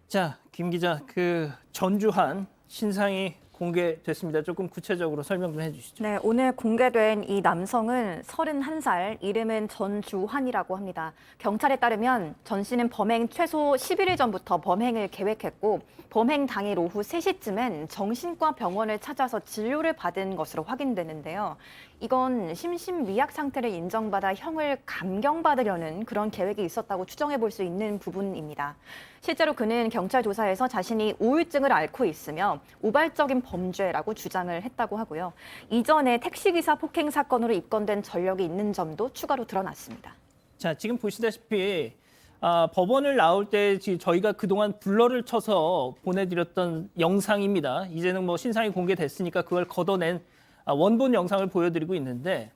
자, 김 기자, 그 전주한 신상이 공개됐습니다. 조금 구체적으로 설명 좀 해주시죠. 네, 오늘 공개된 이 남성은 31살, 이름은 전주환이라고 합니다. 경찰에 따르면 전 씨는 범행 최소 11일 전부터 범행을 계획했고 범행 당일 오후 3시쯤엔 정신과 병원을 찾아서 진료를 받은 것으로 확인되는데요. 이건 심신미약 상태를 인정받아 형을 감경받으려는 그런 계획이 있었다고 추정해 볼 수 있는 부분입니다. 실제로 그는 경찰 조사에서 자신이 우울증을 앓고 있으며 우발적인 범죄라고 주장을 했다고 하고요. 이전에 택시기사 폭행 사건으로 입건된 전력이 있는 점도 추가로 드러났습니다. 자, 지금 보시다시피 법원을 나올 때 저희가 그동안 블러를 쳐서 보내드렸던 영상입니다. 이제는 뭐 신상이 공개됐으니까 그걸 걷어낸 원본 영상을 보여드리고 있는데,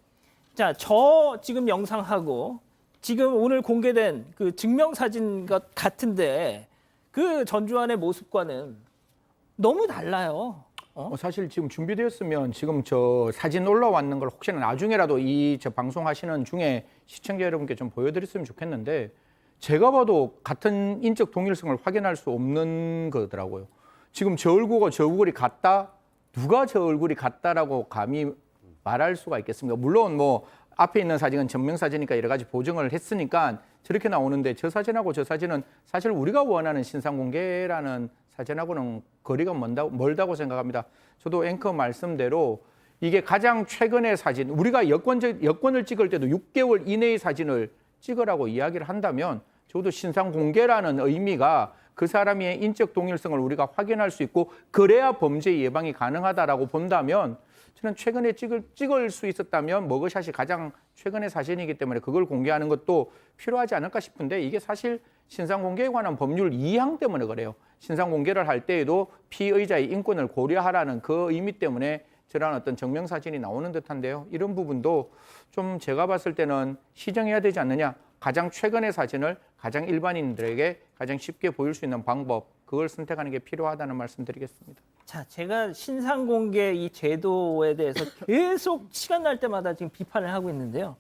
자, 저 지금 영상하고 지금 오늘 공개된 그 증명사진 같은데 그 전주환의 모습과는 너무 달라요. 사실 지금 준비되었으면 지금 저 사진 올라왔는 걸 혹시나 나중에라도 이 저 방송하시는 중에 시청자 여러분께 좀 보여드렸으면 좋겠는데, 제가 봐도 같은 인적 동일성을 확인할 수 없는 거더라고요. 지금 저 얼굴과 저 얼굴이 같다? 누가 저 얼굴이 같다라고 감히 말할 수가 있겠습니까? 물론 뭐 앞에 있는 사진은 전명사진이니까 여러 가지 보정을 했으니까 저렇게 나오는데, 저 사진하고 저 사진은 사실 우리가 원하는 신상 공개라는 사진하고는 거리가 멀다고 생각합니다. 저도 앵커 말씀대로 이게 가장 최근의 사진, 우리가 여권을 찍을 때도 6개월 이내의 사진을 찍으라고 이야기를 한다면 적어도 신상 공개라는 의미가 그 사람의 인적 동일성을 우리가 확인할 수 있고 그래야 범죄 예방이 가능하다라고 본다면, 저는 최근에 찍을 수 있었다면 머그샷이 가장 최근의 사진이기 때문에 그걸 공개하는 것도 필요하지 않을까 싶은데, 이게 사실 신상 공개에 관한 법률 2항 때문에 그래요. 신상 공개를 할 때에도 피의자의 인권을 고려하라는 그 의미 때문에 저런 어떤 증명사진이 나오는 듯한데요. 이런 부분도 좀 제가 봤을 때는 시정해야 되지 않느냐. 가장 최근의 사진을 가장 일반인들에게 가장 쉽게 보일 수 있는 방법, 그걸 선택하는 게 필요하다는 말씀 드리겠습니다. 자, 제가 신상 공개 이 제도에 대해서 계속 시간 날 때마다 지금 비판을 하고 있는데요.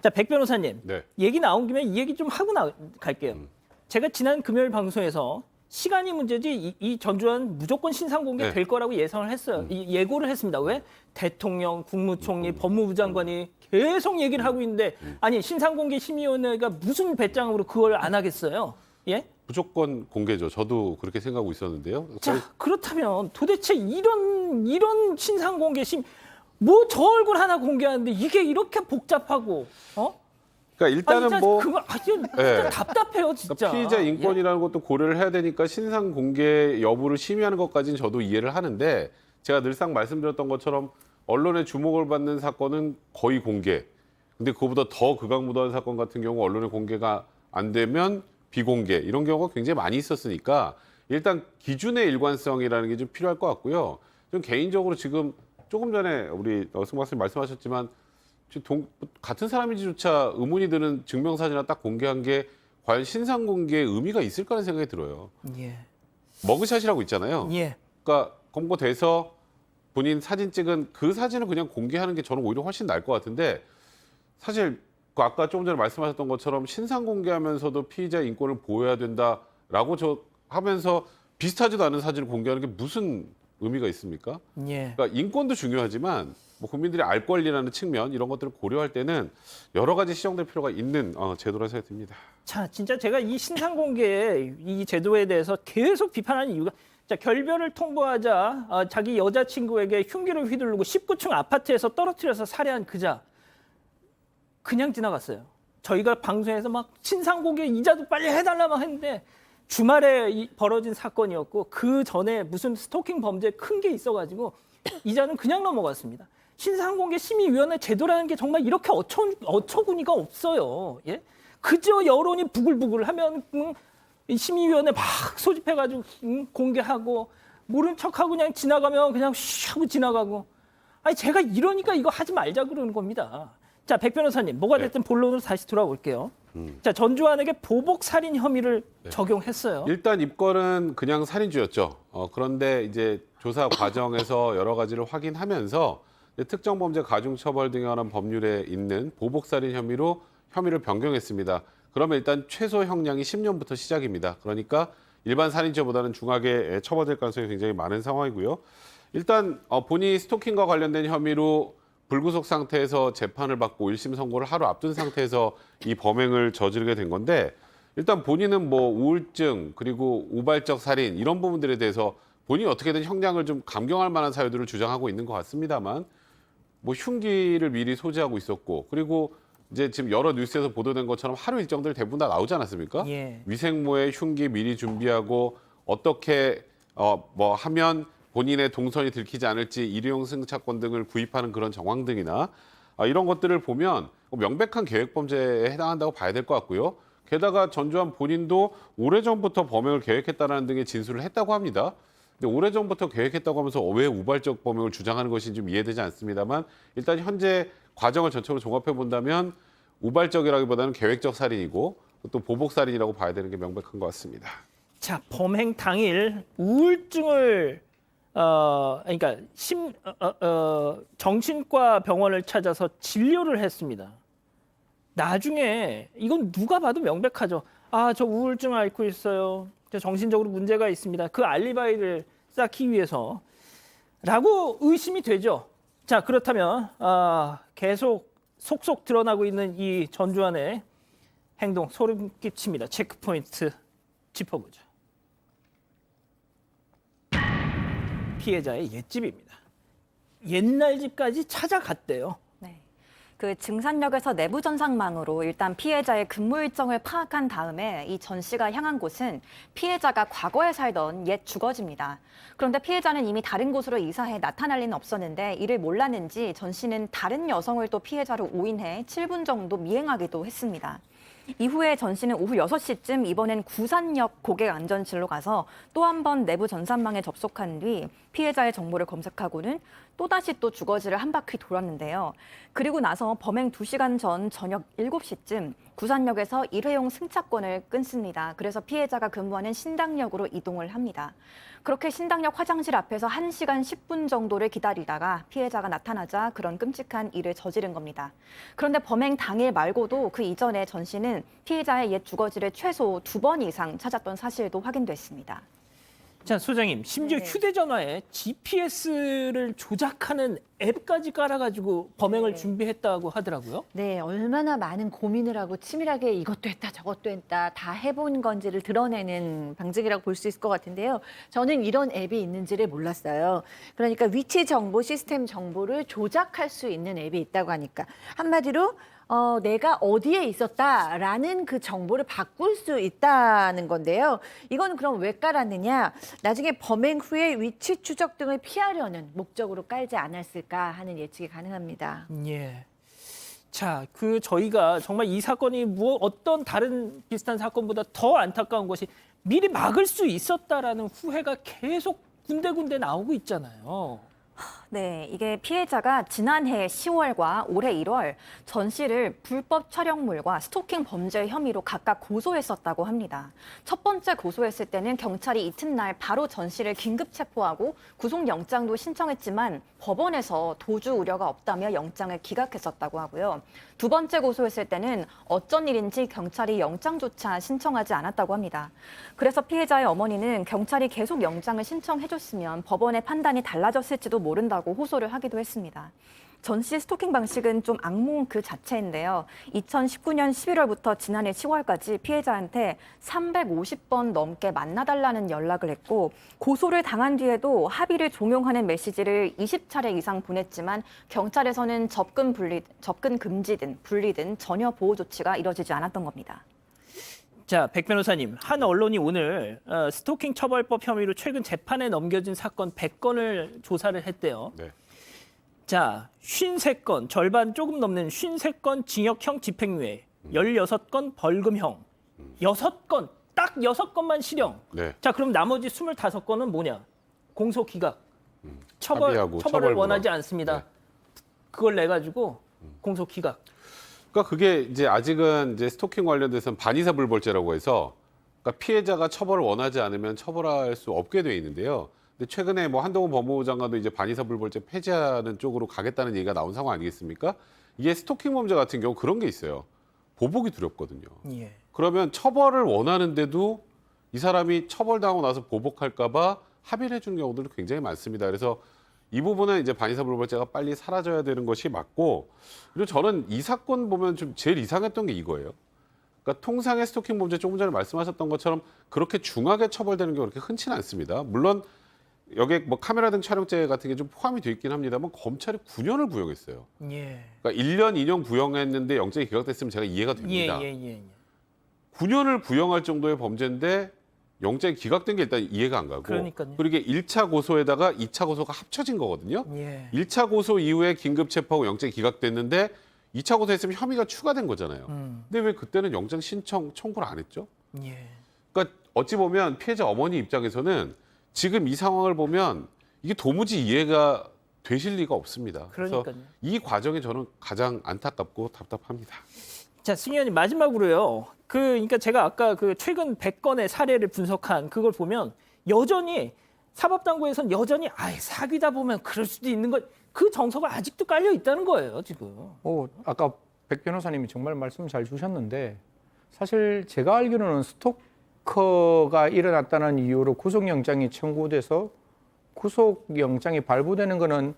자, 백 변호사님, 네. 얘기 나온 김에 이 얘기 좀 하고 갈게요. 제가 지난 금요일 방송에서 시간이 문제지 이 전주환 무조건 신상 공개 네. 될 거라고 예상을 했어요. 예고를 했습니다. 왜? 대통령, 국무총리, 법무부 장관이 계속 얘기를 하고 있는데, 아니 신상 공개 심의위원회가 무슨 배짱으로 그걸 안 하겠어요? 예? 무조건 공개죠. 저도 그렇게 생각하고 있었는데요. 자, 그렇다면 도대체 이런 신상 공개 뭐 저 얼굴 하나 공개하는데 이게 이렇게 복잡하고 그러니까 일단은 진짜 뭐 그거 진짜 예. 답답해요, 진짜. 그러니까 피의자 인권이라는 것도 고려를 해야 되니까 신상 공개 여부를 심의하는 것까지는 저도 이해를 하는데, 제가 늘상 말씀드렸던 것처럼 언론의 주목을 받는 사건은 거의 공개. 근데 그거보다 더 극악무도한 사건 같은 경우 언론의 공개가 안 되면 비공개, 이런 경우가 굉장히 많이 있었으니까 일단 기준의 일관성이라는 게 좀 필요할 것 같고요. 좀 개인적으로 지금 조금 전에 우리 승 박사님 말씀하셨지만 같은 사람인지조차 의문이 드는 증명사진을 딱 공개한 게 과연 신상 공개의 의미가 있을까라는 생각이 들어요. 예. 머그샷이라고 있잖아요. 예. 그러니까 검거돼서 본인 사진 찍은 그 사진을 그냥 공개하는 게 저는 오히려 훨씬 나을 것 같은데, 사실 그 아까 조금 전에 말씀하셨던 것처럼 신상 공개하면서도 피의자 인권을 보호해야 된다라고 하면서 비슷하지도 않은 사진을 공개하는 게 무슨 의미가 있습니까? 예. 그러니까 인권도 중요하지만 뭐 국민들이 알 권리라는 측면, 이런 것들을 고려할 때는 여러 가지 시정될 필요가 있는 제도라 생각이 듭니다. 자, 진짜 제가 이 신상 공개 이 제도에 대해서 계속 비판하는 이유가, 자, 결별을 통보하자 자기 여자친구에게 흉기를 휘두르고 19층 아파트에서 떨어뜨려서 살해한 그자 그냥 지나갔어요. 저희가 방송에서 막 신상 공개 이자도 빨리 해달라 막 했는데, 주말에 벌어진 사건이었고 그 전에 무슨 스토킹 범죄 큰 게 있어가지고 이자는 그냥 넘어갔습니다. 신상 공개 심의위원회 제도라는 게 정말 이렇게 어처구니가 없어요. 예? 그저 여론이 부글부글하면 이 심의위원회 막 소집해가지고 공개하고 모른 척하고 그냥 지나가면 그냥 쉬 하고 지나가고. 아니 제가 이러니까 이거 하지 말자 그러는 겁니다. 자, 백 변호사님, 뭐가 됐든 본론으로 다시 돌아올게요. 자, 전주환에게 보복 살인 혐의를 적용했어요. 일단 입건은 그냥 살인죄였죠. 그런데 이제 조사 과정에서 여러 가지를 확인하면서 특정범죄 가중처벌 등에 관한 법률에 있는 보복살인 혐의로 혐의를 변경했습니다. 그러면 일단 최소 형량이 10년부터 시작입니다. 그러니까 일반 살인죄보다는 중하게 처벌될 가능성이 굉장히 많은 상황이고요. 일단 본인이 스토킹과 관련된 혐의로 불구속 상태에서 재판을 받고 1심 선고를 하루 앞둔 상태에서 이 범행을 저지르게 된 건데 일단 본인은 뭐 우울증 그리고 우발적 살인 이런 부분들에 대해서 본인이 어떻게든 형량을 좀 감경할 만한 사유들을 주장하고 있는 것 같습니다만 뭐 흉기를 미리 소지하고 있었고 그리고 이제 지금 여러 뉴스에서 보도된 것처럼 하루 일정들 대부분 다 나오지 않았습니까? 예. 위생모에 흉기 미리 준비하고 어떻게 뭐 하면 본인의 동선이 들키지 않을지 일회용 승차권 등을 구입하는 그런 정황 등이나 이런 것들을 보면 명백한 계획 범죄에 해당한다고 봐야 될 것 같고요. 게다가 전주환 본인도 오래전부터 범행을 계획했다는 등의 진술을 했다고 합니다. 근데 오래전부터 계획했다고 하면서 왜 우발적 범행을 주장하는 것인지 좀 이해되지 않습니다만 일단 현재 과정을 전체로 종합해 본다면 우발적이라기보다는 계획적 살인이고 또 보복 살인이라고 봐야 되는 게 명백한 것 같습니다. 자, 범행 당일 우울증을 그러니까 정신과 병원을 찾아서 진료를 했습니다. 나중에 이건 누가 봐도 명백하죠. 아, 저 우울증 앓고 있어요. 저 정신적으로 문제가 있습니다. 그 알리바이를 쌓기 위해서라고 의심이 되죠. 자, 그렇다면 계속 속속 드러나고 있는 이 전주환의 행동 소름 끼칩니다. 체크포인트 짚어보죠. 피해자의 옛집입니다. 옛날 집까지 찾아갔대요. 네. 그 증산역에서 내부 전상망으로 일단 피해자의 근무 일정을 파악한 다음에 이 전 씨가 향한 곳은 피해자가 과거에 살던 옛 주거지입니다. 그런데 피해자는 이미 다른 곳으로 이사해 나타날 리는 없었는데 이를 몰랐는지 전 씨는 다른 여성을 또 피해자로 오인해 7분 정도 미행하기도 했습니다. 이후에 전 씨는 오후 6시쯤 이번엔 구산역 고객안전실로 가서 또 한 번 내부 전산망에 접속한 뒤 피해자의 정보를 검색하고는 또다시 또 주거지를 한 바퀴 돌았는데요. 그리고 나서 범행 2시간 전 저녁 7시쯤 구산역에서 일회용 승차권을 끊습니다. 그래서 피해자가 근무하는 신당역으로 이동을 합니다. 그렇게 신당역 화장실 앞에서 1시간 10분 정도를 기다리다가 피해자가 나타나자 그런 끔찍한 일을 저지른 겁니다. 그런데 범행 당일 말고도 그 이전에 전 씨는 피해자의 옛 주거지를 최소 2번 이상 찾았던 사실도 확인됐습니다. 자, 소장님, 심지어 네. 휴대전화에 GPS를 조작하는 앱까지 깔아가지고 범행을 네. 준비했다고 하더라고요. 네, 얼마나 많은 고민을 하고 치밀하게 이것도 했다 저것도 했다 다 해본 건지를 드러내는 방식이라고 볼 수 있을 것 같은데요. 저는 이런 앱이 있는지를 몰랐어요. 그러니까 위치 정보, 시스템 정보를 조작할 수 있는 앱이 있다고 하니까 한마디로 내가 어디에 있었다라는 그 정보를 바꿀 수 있다는 건데요. 이거는 그럼 왜 깔았느냐? 나중에 범행 후에 위치 추적 등을 피하려는 목적으로 깔지 않았을까 하는 예측이 가능합니다. 예. 자, 저희가 정말 이 사건이 어떤 다른 비슷한 사건보다 더 안타까운 것이 미리 막을 수 있었다라는 후회가 계속 군데군데 나오고 있잖아요. 네, 이게 피해자가 지난해 10월과 올해 1월 전 씨를 불법 촬영물과 스토킹 범죄 혐의로 각각 고소했었다고 합니다. 첫 번째 고소했을 때는 경찰이 이튿날 바로 전 씨를 긴급 체포하고 구속영장도 신청했지만 법원에서 도주 우려가 없다며 영장을 기각했었다고 하고요. 두 번째 고소했을 때는 어쩐 일인지 경찰이 영장조차 신청하지 않았다고 합니다. 그래서 피해자의 어머니는 경찰이 계속 영장을 신청해줬으면 법원의 판단이 달라졌을지도 모른다고 호소를 하기도 했습니다. 전 씨 스토킹 방식은 좀 악몽 그 자체인데요. 2019년 11월부터 지난해 10월까지 피해자한테 350번 넘게 만나달라는 연락을 했고 고소를 당한 뒤에도 합의를 종용하는 메시지를 20차례 이상 보냈지만 경찰에서는 접근 금지 등 분리 등 전혀 보호 조치가 이뤄지지 않았던 겁니다. 자, 백 변호사님, 한 언론이 오늘 스토킹 처벌법 혐의로 최근 재판에 넘겨진 사건 100건을 조사를 했대요. 네. 자, 53건, 절반 조금 넘는 53건 징역형 집행유예, 16건 벌금형, 6건, 딱 6건만 실형. 네. 자, 그럼 나머지 25건은 뭐냐? 공소기각. 합의하고 처벌을 처벌 원하지 불허. 않습니다. 네. 그걸 내가지고 공소기각. 그러니까 그게 이제 아직은 이제 스토킹 관련돼서는 반의사불벌죄라고 해서 그러니까 피해자가 처벌을 원하지 않으면 처벌할 수 없게 돼 있는데요. 근데 최근에 뭐 한동훈 법무부 장관도 이제 반의사불벌죄 폐지하는 쪽으로 가겠다는 얘기가 나온 상황 아니겠습니까? 이게 스토킹 범죄 같은 경우 그런 게 있어요. 보복이 두렵거든요. 예. 그러면 처벌을 원하는데도 이 사람이 처벌당하고 나서 보복할까 봐 합의를 해주는 경우들도 굉장히 많습니다. 그래서 이 부분은 이제 반의사불벌죄가 빨리 사라져야 되는 것이 맞고, 그리고 저는 이 사건 보면 좀 제일 이상했던 게 이거예요. 그러니까 통상의 스토킹 범죄 조금 전에 말씀하셨던 것처럼 그렇게 중하게 처벌되는 게 그렇게 흔치는 않습니다. 물론 여기에 뭐 카메라 등 촬영죄 같은 게 좀 포함이 돼 있긴 합니다만 검찰이 9년을 구형했어요. 예. 그러니까 1년, 2년 구형했는데 영장이 기각됐으면 제가 이해가 됩니다. 예. 9년을 구형할 정도의 범죄인데 영장이 기각된 게 일단 이해가 안 가고, 그러니까요. 그리고 이게 1차 고소에다가 2차 고소가 합쳐진 거거든요. 예. 1차 고소 이후에 긴급 체포하고 영장이 기각됐는데 2차 고소했으면 혐의가 추가된 거잖아요. 근데 왜 그때는 영장 신청 청구를 안 했죠? 예. 그러니까 어찌 보면 피해자 어머니 입장에서는 지금 이 상황을 보면 이게 도무지 이해가 되실 리가 없습니다. 그래서 그러니까요. 이 과정이 저는 가장 안타깝고 답답합니다. 자, 승희 의원님 마지막으로요. 그러니까 제가 아까 그 최근 100건의 사례를 분석한 그걸 보면 여전히 사법당국에서는 여전히 사귀다 보면 그럴 수도 있는 것, 그 정서가 아직도 깔려 있다는 거예요, 지금. 아까 백 변호사님이 정말 말씀 잘 주셨는데 사실 제가 알기로는 스토커가 일어났다는 이유로 구속영장이 청구돼서 구속영장이 발부되는 거는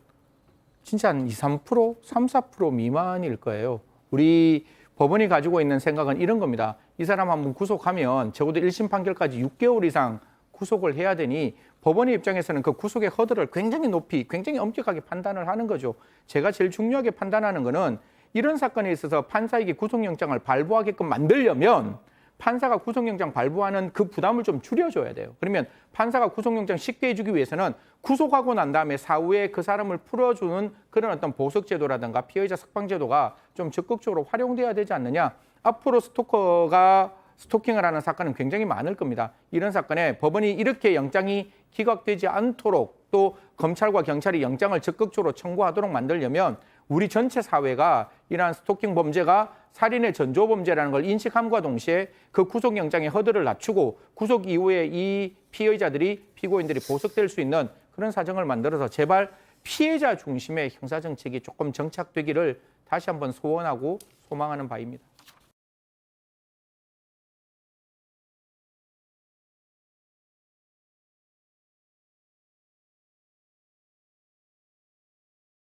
진짜 한 2, 3%, 3, 4% 미만일 거예요. 우리 법원이 가지고 있는 생각은 이런 겁니다. 이 사람 한번 구속하면 적어도 1심 판결까지 6개월 이상 구속을 해야 되니 법원의 입장에서는 그 구속의 허들을 굉장히 높이, 굉장히 엄격하게 판단을 하는 거죠. 제가 제일 중요하게 판단하는 거는 이런 사건에 있어서 판사에게 구속영장을 발부하게끔 만들려면 판사가 구속영장 발부하는 그 부담을 좀 줄여줘야 돼요. 그러면 판사가 구속영장 쉽게 해주기 위해서는 구속하고 난 다음에 사후에 그 사람을 풀어주는 그런 어떤 보석제도라든가 피해자 석방제도가 좀 적극적으로 활용돼야 되지 않느냐. 앞으로 스토킹을 하는 사건은 굉장히 많을 겁니다. 이런 사건에 법원이 이렇게 영장이 기각되지 않도록 또 검찰과 경찰이 영장을 적극적으로 청구하도록 만들려면 우리 전체 사회가 이러한 스토킹 범죄가 살인의 전조 범죄라는 걸 인식함과 동시에 그 구속영장의 허들을 낮추고 구속 이후에 이 피의자들이 피고인들이 보석될 수 있는 그런 사정을 만들어서 제발 피해자 중심의 형사정책이 조금 정착되기를 다시 한번 소원하고 소망하는 바입니다.